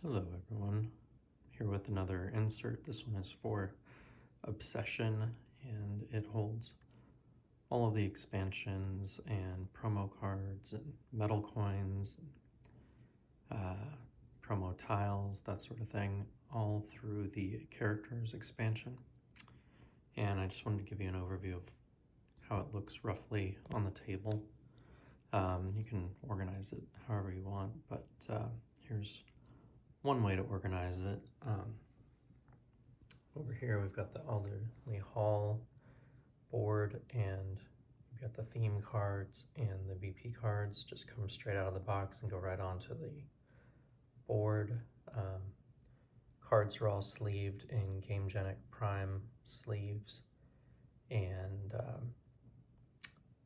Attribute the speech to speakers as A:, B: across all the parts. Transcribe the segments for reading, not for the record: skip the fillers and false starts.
A: Hello everyone, here with another insert. This one is for Obsession, and it holds all of the expansions and promo cards and metal coins, promo tiles, that sort of thing, all through the characters expansion. And I just wanted to give you an overview of how it looks roughly on the table. You can organize it however you want, but here's one way to organize it. Over here we've got the Alderley Hall board, and we've got the theme cards and the VP cards just come straight out of the box and go right onto the board. Cards are all sleeved in Gamegenic Prime sleeves, and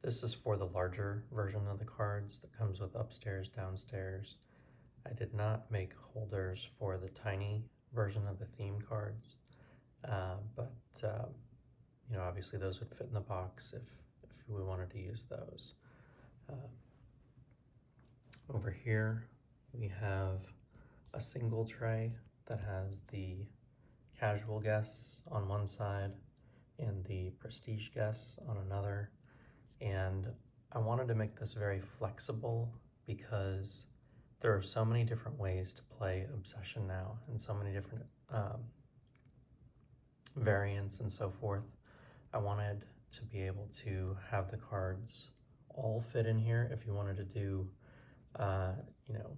A: this is for the larger version of the cards that comes with upstairs, downstairs. I did not make holders for the tiny version of the theme cards, but you know, obviously those would fit in the box if we wanted to use those. Over here we have a single tray that has the casual guests on one side and the prestige guests on another, and I wanted to make this very flexible because there are so many different ways to play Obsession now, and so many different variants and so forth. I wanted to be able to have the cards all fit in here. If you wanted to do, you know,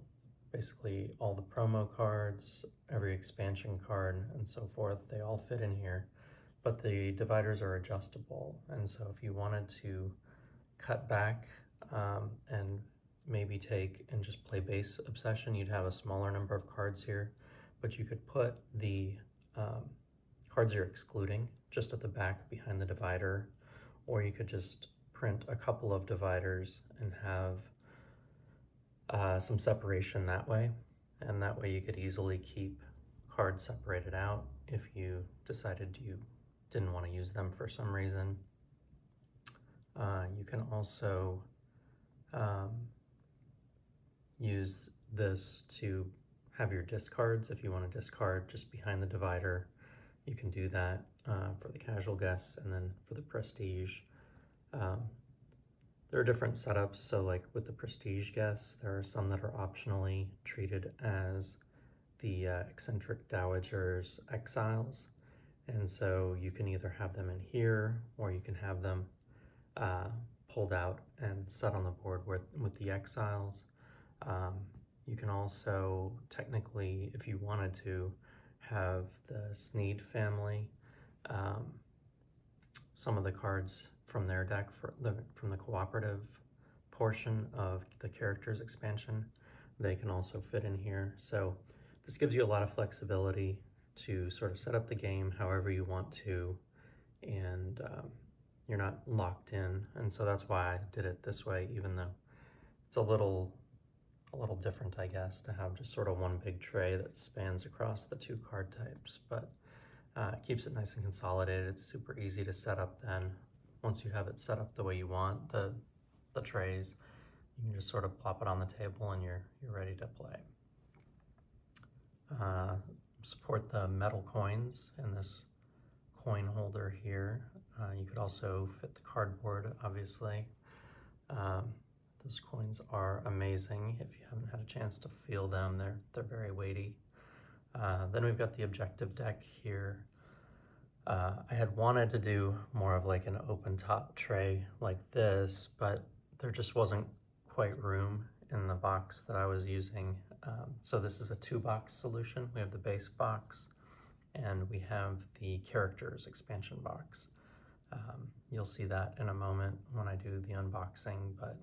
A: basically all the promo cards, every expansion card, and so forth, they all fit in here. But the dividers are adjustable, and so if you wanted to cut back and maybe take and just play base Obsession, you'd have a smaller number of cards here, but you could put the cards you're excluding just at the back behind the divider, or you could just print a couple of dividers and have some separation that way, and that way you could easily keep cards separated out if you decided you didn't want to use them for some reason. You can also use this to have your discards. If you want to discard just behind the divider, you can do that for the casual guests, and then for the prestige. There are different setups, so like with the prestige guests, there are some that are optionally treated as the eccentric dowagers exiles, and so you can either have them in here, or you can have them pulled out and set on the board with the exiles. You can also technically, if you wanted to, have the Sneed family, some of the cards from their deck from the cooperative portion of the characters expansion, they can also fit in here. So this gives you a lot of flexibility to sort of set up the game however you want to, and you're not locked in. And so that's why I did it this way, even though it's a little different, I guess, to have just sort of one big tray that spans across the two card types, but it keeps it nice and consolidated. It's super easy to set up then. Once you have it set up the way you want, the trays, you can just sort of plop it on the table and you're ready to play. Support the metal coins in this coin holder here. You could also fit the cardboard, obviously. Those coins are amazing. If you haven't had a chance to feel them, they're very weighty. Then we've got the objective deck here. I had wanted to do more of like an open top tray like this, but there just wasn't quite room in the box that I was using. So this is a 2-box solution. We have the base box, and we have the characters expansion box. You'll see that in a moment when I do the unboxing, but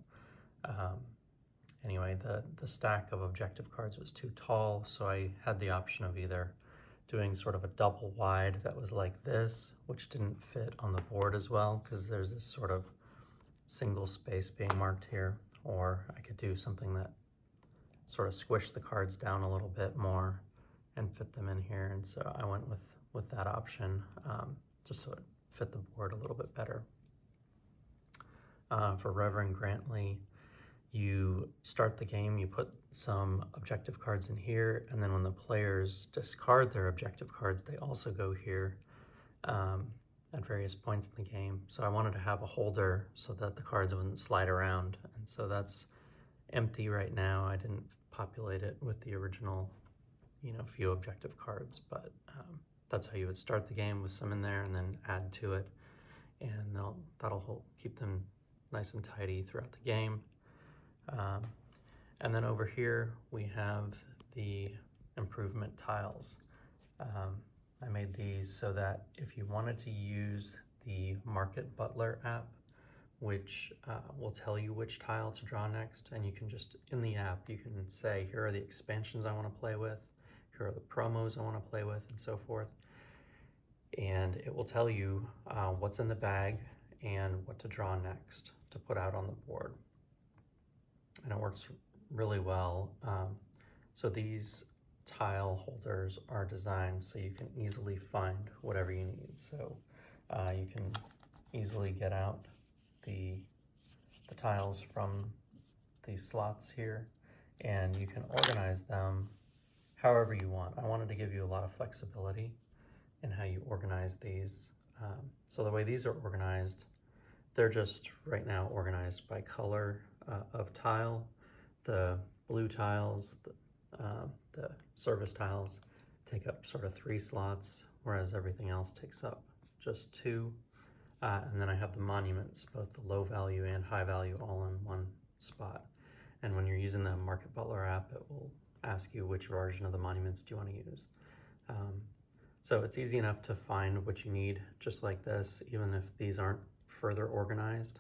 A: anyway, the stack of objective cards was too tall, so I had the option of either doing sort of a double wide that was like this, which didn't fit on the board as well because there's this sort of single space being marked here, or I could do something that sort of squished the cards down a little bit more and fit them in here, and so I went with that option just so it fit the board a little bit better. For Reverend Grantley, you start the game, you put some objective cards in here, and then when the players discard their objective cards, they also go here at various points in the game. So I wanted to have a holder so that the cards wouldn't slide around, and so that's empty right now. I didn't populate it with the original, few objective cards, but that's how you would start the game, with some in there and then add to it, and that'll keep them nice and tidy throughout the game. And then over here we have the improvement tiles. I made these so that if you wanted to use the Market Butler app, which will tell you which tile to draw next, and you can just, in the app, you can say, here are the expansions I want to play with, here are the promos I want to play with, and so forth. And it will tell you what's in the bag and what to draw next to put out on the board. And it works really well. So these tile holders are designed so you can easily find whatever you need. So you can easily get out the tiles from these slots here, and you can organize them however you want. I wanted to give you a lot of flexibility in how you organize these. So the way these are organized, they're just right now organized by color of tile. The blue tiles, the service tiles take up sort of 3 slots, whereas everything else takes up just 2. And then I have the monuments, both the low value and high value, all in one spot. And when you're using the Market Butler app, it will ask you which version of the monuments do you want to use. So it's easy enough to find what you need, just like this, even if these aren't further organized.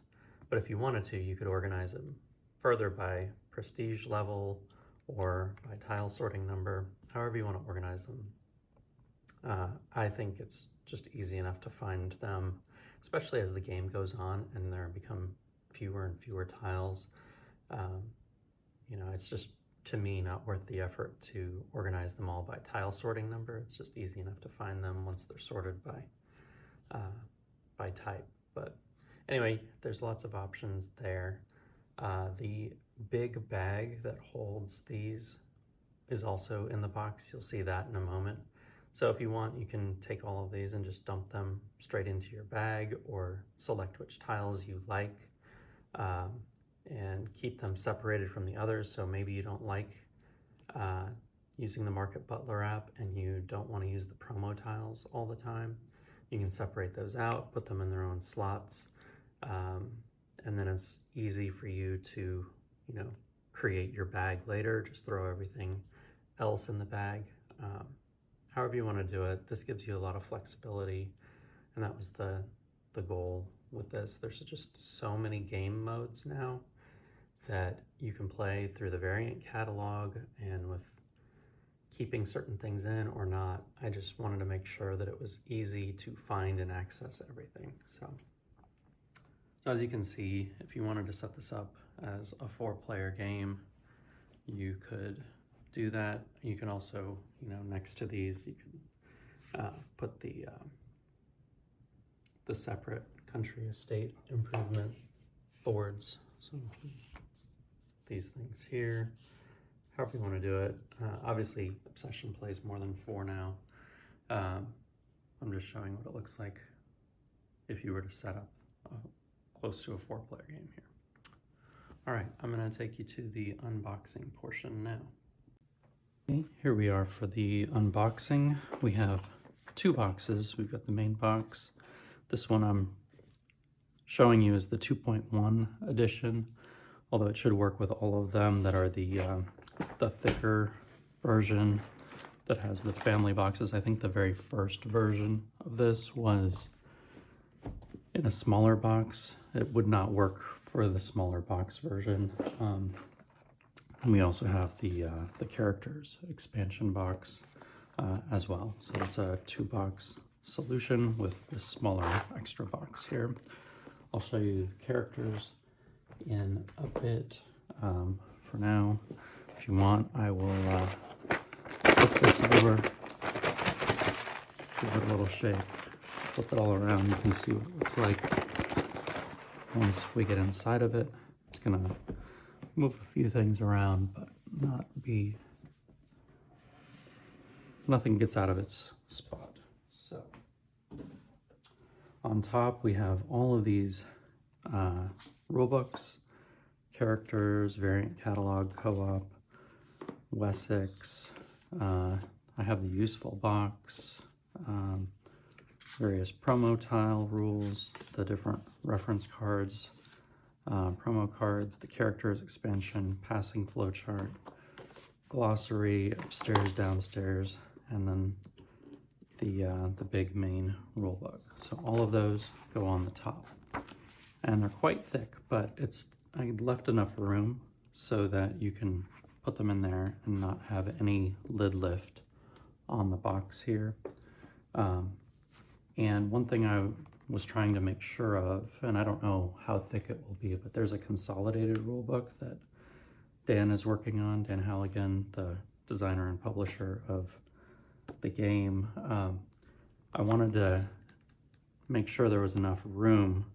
A: But if you wanted to, you could organize them further by prestige level or by tile sorting number, however you want to organize them. I think it's just easy enough to find them, especially as the game goes on and there become fewer and fewer tiles. It's just, to me, not worth the effort to organize them all by tile sorting number. It's just easy enough to find them once they're sorted by type. But anyway, there's lots of options there. The big bag that holds these is also in the box. You'll see that in a moment. So if you want, you can take all of these and just dump them straight into your bag, or select which tiles you like and keep them separated from the others. So maybe you don't like using the Market Butler app and you don't want to use the promo tiles all the time. You can separate those out, put them in their own slots, and then it's easy for you to, create your bag later. Just throw everything else in the bag. However you want to do it, this gives you a lot of flexibility, and that was the goal with this. There's just so many game modes now that you can play through the variant catalog, and with keeping certain things in or not, I just wanted to make sure that it was easy to find and access everything. So as you can see, if you wanted to set this up as a 4-player game, you could do that. You can also, next to these, you can put the separate country estate improvement boards. So these things here, however you want to do it. Obviously, Obsession plays more than 4 now. I'm just showing what it looks like if you were to set up close to a 4-player game here. All right, I'm going to take you to the unboxing portion now. Okay, here we are for the unboxing. We have 2 boxes. We've got the main box. This one I'm showing you is the 2.1 edition, although it should work with all of them that are the thicker version that has the family boxes. I think the very first version of this was in a smaller box. It would not work for the smaller box version. And we also have the characters expansion box as well. So it's a 2-box solution with this smaller extra box here. I'll show you the characters in a bit. For now, if you want, I will flip this over, give it a little shake, flip it all around. You can see what it looks like. Once we get inside of it, it's gonna move a few things around, but nothing gets out of its spot. So on top we have all of these rule books, characters, variant catalog, co-op, Wessex. I have the useful box, various promo tile rules, the different reference cards, promo cards, the characters expansion, passing flowchart, glossary, upstairs, downstairs, and then the big main rule book. So all of those go on the top, and they're quite thick, but I left enough room so that you can put them in there and not have any lid lift on the box here. And one thing I was trying to make sure of, and I don't know how thick it will be, but there's a consolidated rule book that Dan is working on, Dan Halligan, the designer and publisher of the game. I wanted to make sure there was enough room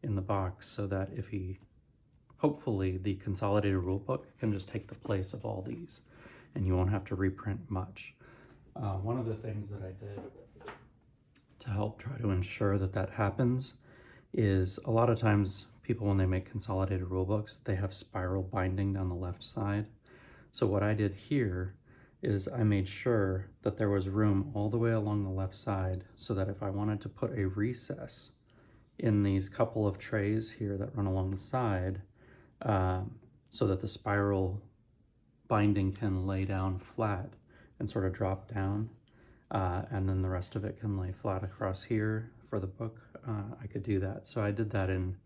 A: in the box so that hopefully the consolidated rule book can just take the place of all these and you won't have to reprint much. One of the things that I did to help try to ensure that that happens is a lot of times people, when they make consolidated rule books, they have spiral binding down the left side. So what I did here is I made sure that there was room all the way along the left side so that if I wanted to put a recess in these couple of trays here that run along the side, so that the spiral binding can lay down flat and sort of drop down, and then the rest of it can lay flat across here for the book, I could do that. So I did that in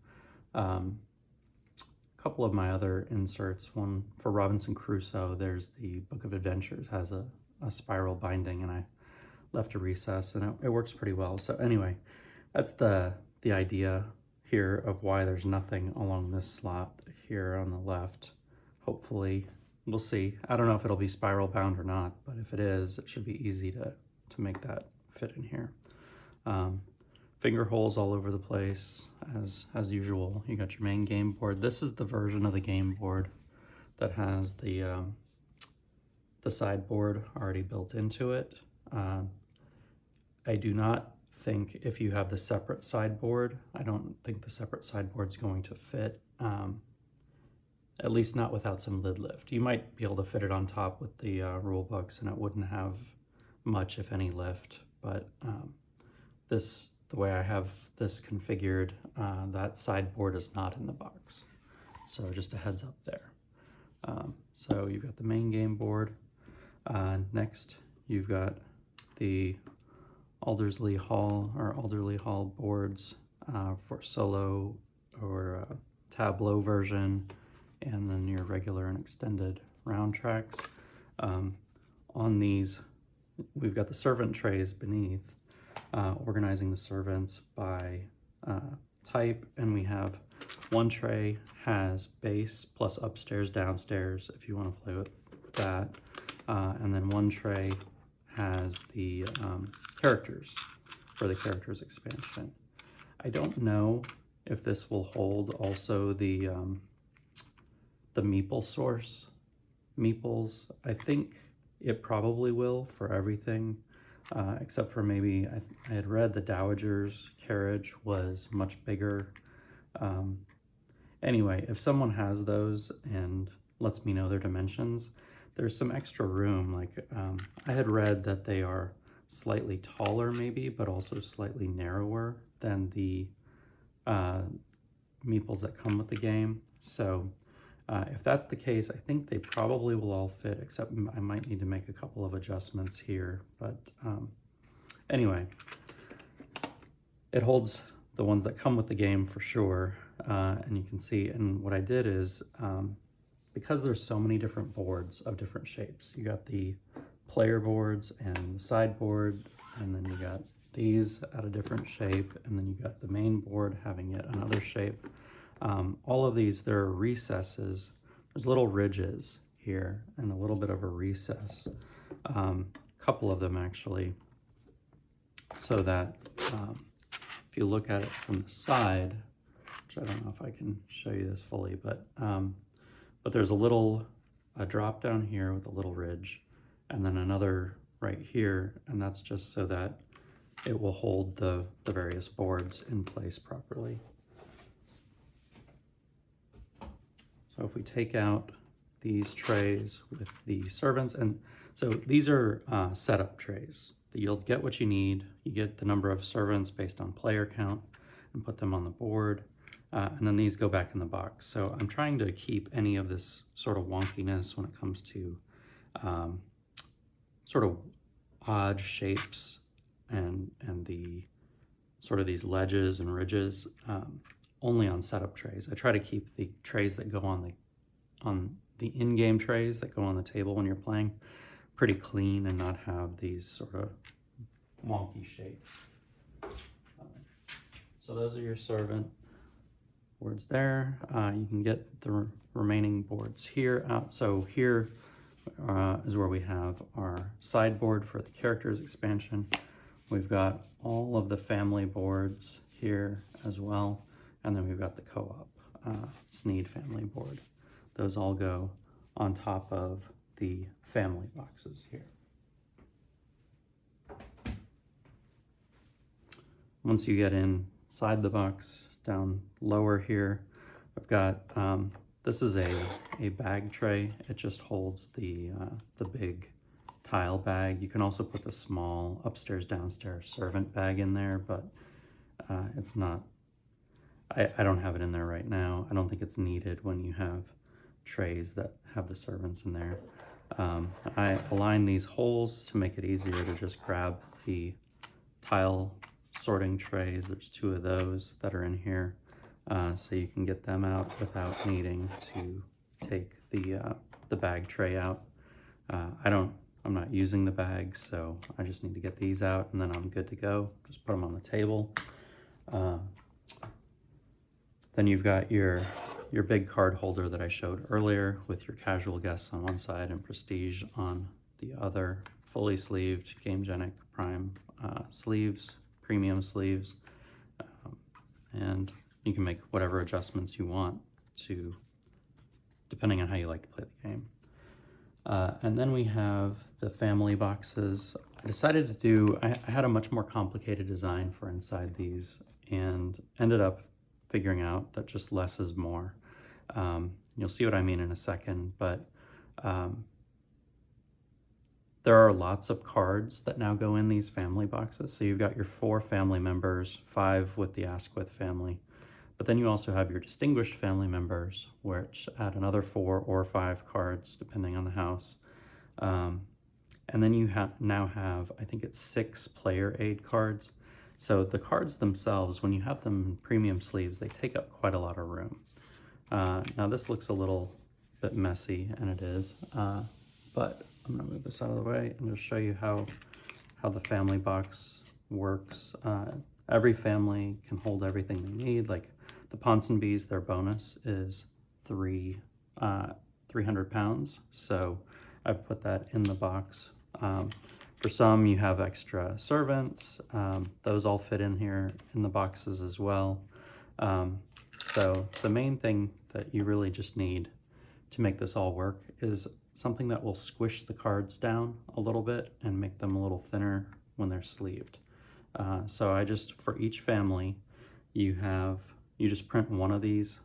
A: a couple of my other inserts. One for Robinson Crusoe, there's the Book of Adventures, has a spiral binding, and I left a recess, and it works pretty well. So anyway, that's the idea here of why there's nothing along this slot here on the left. Hopefully, we'll see. I don't know if it'll be spiral bound or not, but if it is, it should be easy to make that fit in here. Finger holes all over the place, as usual. You got your main game board. This is the version of the game board that has the sideboard already built into it. I do not think if you have the separate sideboard, I don't think the separate sideboard's going to fit, at least not without some lid lift. You might be able to fit it on top with the rule books and it wouldn't have much, if any, lift, but the way I have this configured, that sideboard is not in the box. So just a heads up there. So you've got the main game board. Next, you've got the Aldersley Hall boards for solo or tableau version, and then your regular and extended round tracks. On these, we've got the servant trays beneath, organizing the servants by type, and we have one tray has base plus upstairs, downstairs, if you want to play with that, and then one tray has the characters for the characters expansion. I don't know if this will hold also the meeple source. Meeples, I think it probably will for everything, except for maybe, I had read the Dowager's carriage was much bigger. Anyway, if someone has those and lets me know their dimensions, there's some extra room. Like I had read that they are slightly taller maybe, but also slightly narrower than the meeples that come with the game. So if that's the case, I think they probably will all fit, except I might need to make a couple of adjustments here. But anyway, it holds the ones that come with the game for sure. And you can see, and what I did is, because there's so many different boards of different shapes, you got the player boards and the sideboard, and then you got these at a different shape, and then you got the main board having yet another shape. All of these, there are recesses. There's little ridges here and a little bit of a recess, couple of them actually, so that if you look at it from the side, which I don't know if I can show you this fully, but But there's a drop down here with a little ridge, and then another right here, and that's just so that it will hold the various boards in place properly. So if we take out these trays with the servants, and so these are setup trays. You'll get what you need. You get the number of servants based on player count and put them on the board. And then these go back in the box. So I'm trying to keep any of this sort of wonkiness when it comes to sort of odd shapes and the sort of these ledges and ridges only on setup trays. I try to keep the trays that go on the in-game trays that go on the table when you're playing pretty clean and not have these sort of wonky shapes. So those are your servant boards there. You can get the remaining boards here out. So here is where we have our sideboard for the characters expansion. We've got all of the family boards here as well. And then we've got the co-op Sneed family board. Those all go on top of the family boxes here. Once you get inside the box, down lower here, I've got, this is a bag tray. It just holds the big tile bag. You can also put the small upstairs, downstairs servant bag in there, but it's not, I don't have it in there right now. I don't think it's needed when you have trays that have the servants in there. I align these holes to make it easier to just grab the tile sorting trays. There's 2 of those that are in here, so you can get them out without needing to take the bag tray out. I'm not using the bag, so I just need to get these out and then I'm good to go. Just put them on the table. Then you've got your big card holder that I showed earlier with your casual guests on one side and prestige on the other. Fully sleeved Gamegenic Prime sleeves, premium sleeves, and you can make whatever adjustments you want to, depending on how you like to play the game. And then we have the family boxes. I decided to do, I had a much more complicated design for inside these and ended up figuring out that just less is more. You'll see what I mean in a second, but there are lots of cards that now go in these family boxes. So you've got your 4 family members, 5 with the Asquith family, but then you also have your distinguished family members, which add another 4 or 5 cards, depending on the house. And then you now have, I think it's 6 player aid cards. So the cards themselves, when you have them in premium sleeves, they take up quite a lot of room. Now this looks a little bit messy, and it is, but I'm gonna move this out of the way and just show you how the family box works. Every family can hold everything they need. Like the Ponsonbys, their bonus is 300 pounds. So I've put that in the box. For some, you have extra servants. Those all fit in here in the boxes as well. So the main thing that you really just need to make this all work is something that will squish the cards down a little bit and make them a little thinner when they're sleeved. So I just, for each family, you just print one of these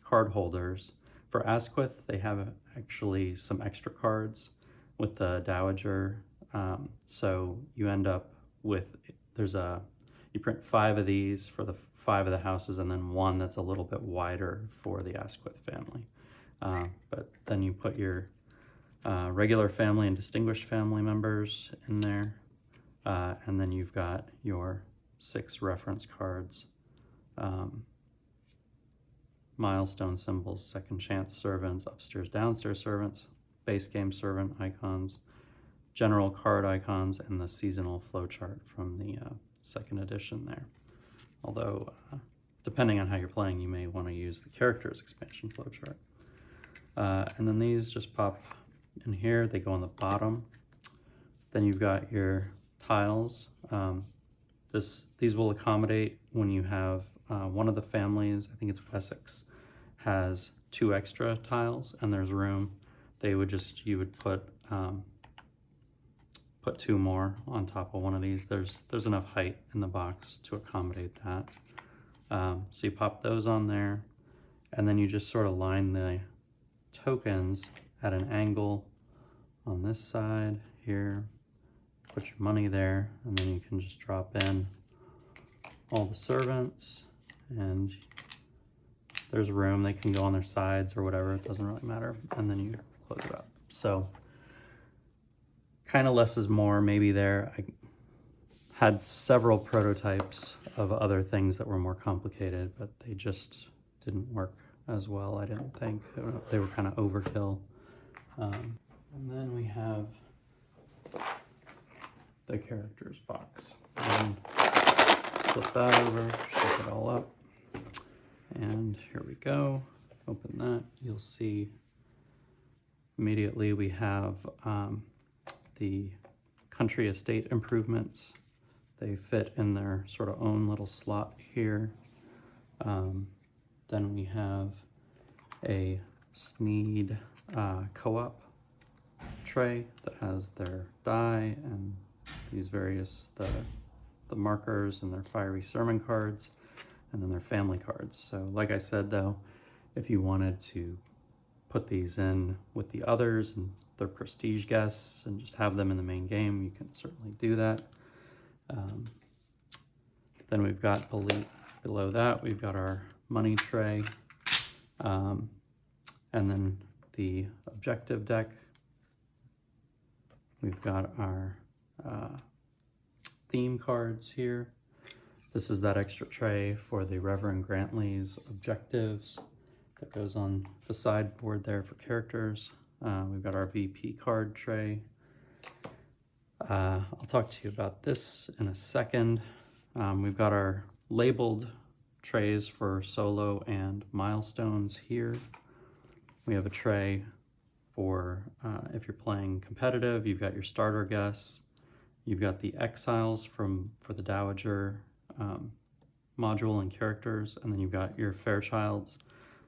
A: card holders. For Asquith, they have actually some extra cards with the Dowager. So you end up with, you print 5 of these for the 5 of the houses and then 1 that's a little bit wider for the Asquith family. But then you put your regular family and distinguished family members in there. And then you've got your 6 reference cards, milestone symbols, second chance servants, upstairs, downstairs servants, base game servant icons, general card icons, and the seasonal flowchart from the 2nd edition there. Although, depending on how you're playing, you may want to use the characters expansion flowchart. And then these just pop in here. They go on the bottom. Then you've got your tiles. These will accommodate when you have one of the families, I think it's Wessex, has
B: 2 extra tiles and there's room, you would put 2 more on top of one of these. There's enough height in the box to accommodate that. So you pop those on there, and then you just sort of line the tokens at an angle on this side here, put your money there, and then you can just drop in all the servants, and there's room. They can go on their sides or whatever, it doesn't really matter. And then you close it up. So kind of less is more maybe there. I had several prototypes of other things that were more complicated, but they just didn't work as well, I didn't think. They were kind of overkill. And then we have the characters box. And flip that over, shake it all up. And here we go. Open that. You'll see immediately we have the country estate improvements. They fit in their sort of own little slot here. Then we have a Sneed co-op tray that has their die and these various, the markers and their fiery sermon cards, and then their family cards. So like I said though, if you wanted to put these in with the others and their prestige guests and just have them in the main game, you can certainly do that. Then we've got below that, we've got our money tray, and then the objective deck. We've got our theme cards here. This is that extra tray for the Reverend Grantley's objectives that goes on the sideboard there for characters. We've got our VP card tray. I'll talk to you about this in a second. We've got our labeled trays for solo and milestones here. We have a tray for if you're playing competitive. You've got your starter guests. You've got the exiles for the Dowager module and characters, and then you've got your Fairchilds,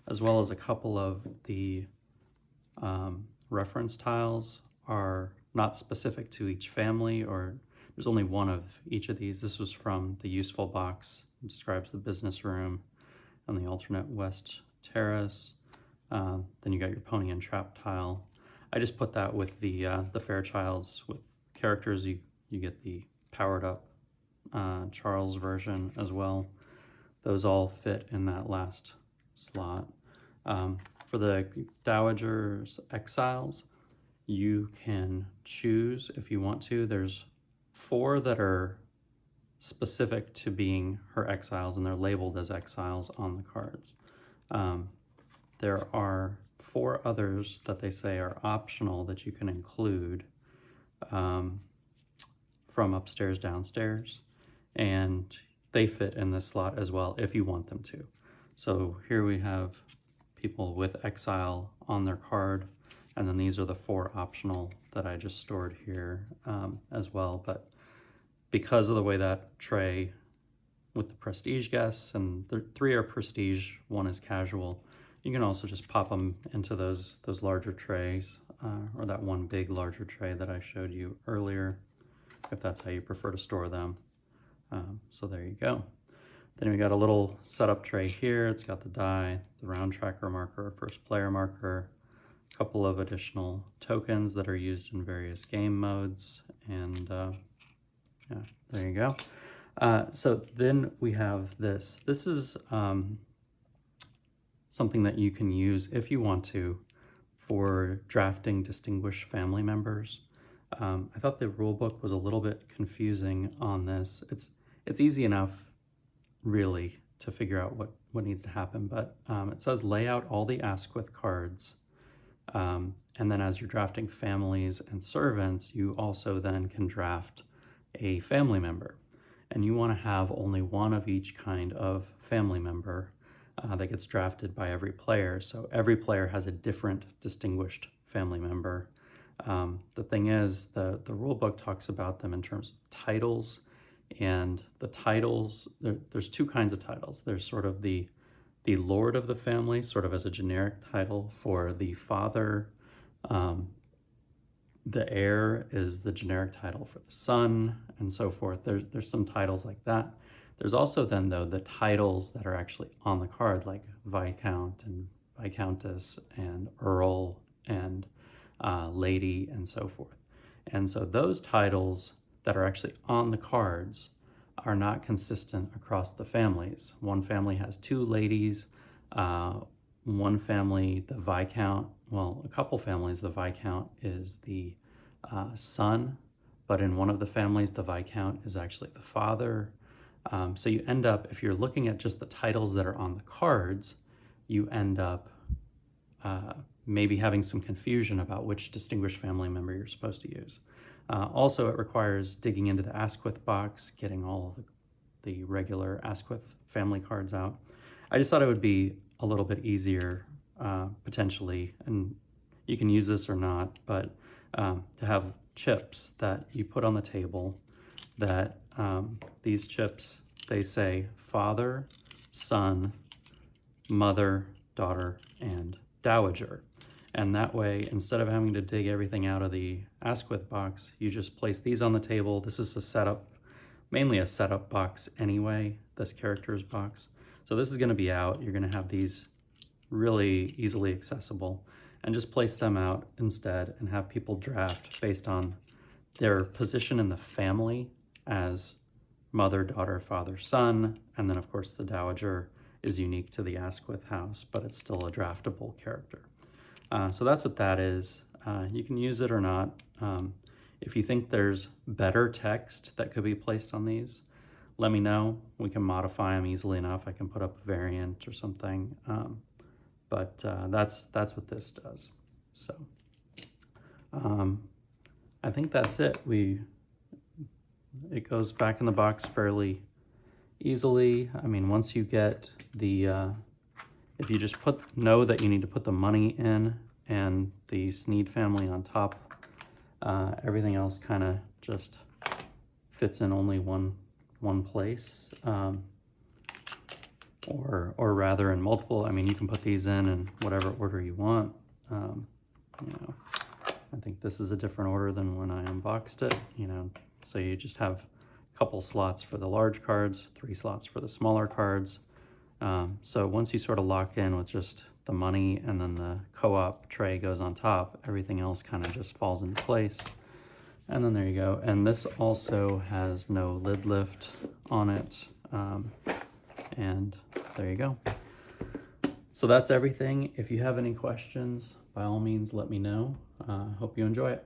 B: as well as a couple of the reference tiles are not specific to each family, or there's only one of each of these. This was from the Useful box. It describes the business room and the alternate west terrace. Then you got your pony and trap tile. I just put that with the Fairchilds with characters. You get the powered up Charles version as well. Those all fit in that last slot. For the Dowager's exiles, you can choose if you want to. There's 4 that are specific to being her exiles, and they're labeled as exiles on the cards. There are 4 others that they say are optional that you can include from upstairs, downstairs, and they fit in this slot as well if you want them to. So here we have people with exile on their card, and then these are the 4 optional that I just stored here as well. But because of the way that tray with the prestige guests, and the 3 are prestige, 1 is casual, you can also just pop them into those larger trays, or that one big larger tray that I showed you earlier, if that's how you prefer to store them. So there you go. Then we got a little setup tray here. It's got the die, the round tracker marker, first player marker, a couple of additional tokens that are used in various game modes, and yeah, there you go. So then we have this. This is something that you can use if you want to for drafting distinguished family members. I thought the rule book was a little bit confusing on this. It's easy enough, really, to figure out what needs to happen, but it says lay out all the Asquith cards, and then as you're drafting families and servants, you also then can draft a family member, and you want to have only one of each kind of family member that gets drafted by every player. So every player has a different distinguished family member. The thing is, the rule book talks about them in terms of titles, and the titles, there's 2 kinds of titles. There's sort of the the lord of the family, sort of as a generic title for the father. The heir is the generic title for the son, and so forth. There's some titles like that. There's also then, though, the titles that are actually on the card, like Viscount and Viscountess and Earl and Lady and so forth. And so those titles that are actually on the cards are not consistent across the families. One family has 2 ladies. One family, the Viscount, well, a couple families, the Viscount is the son, but in one of the families, the Viscount is actually the father. So you end up, if you're looking at just the titles that are on the cards, you end up maybe having some confusion about which distinguished family member you're supposed to use. Also, it requires digging into the Asquith box, getting all of the regular Asquith family cards out. I just thought it would be a little bit easier, potentially, and you can use this or not, but to have chips that you put on the table that these chips, they say father, son, mother, daughter, and dowager. And that way, instead of having to dig everything out of the Asquith box, you just place these on the table. This is a setup, mainly a setup box anyway, this characters box. So this is going to be out. You're going to have these really easily accessible, and just place them out instead and have people draft based on their position in the family as mother, daughter, father, son, and then of course the dowager is unique to the Asquith house, but it's still a draftable character. So that's what that is. You can use it or not. If you think there's better text that could be placed on these, let me know. We can modify them easily enough. I can put up a variant or something. But that's what this does. So I think that's it. It goes back in the box fairly easily. I mean, once you get the if you just know that you need to put the money in and the Sneed family on top, everything else kind of just fits in only one place, or rather in multiple. I mean, you can put these in whatever order you want. I think this is a different order than when I unboxed it, so you just have a couple slots for the large cards, 3 slots for the smaller cards. So once you sort of lock in with just the money and then the co-op tray goes on top, everything else kind of just falls into place. And then there you go. And this also has no lid lift on it. And there you go. So that's everything. If you have any questions, by all means, let me know. Hope you enjoy it.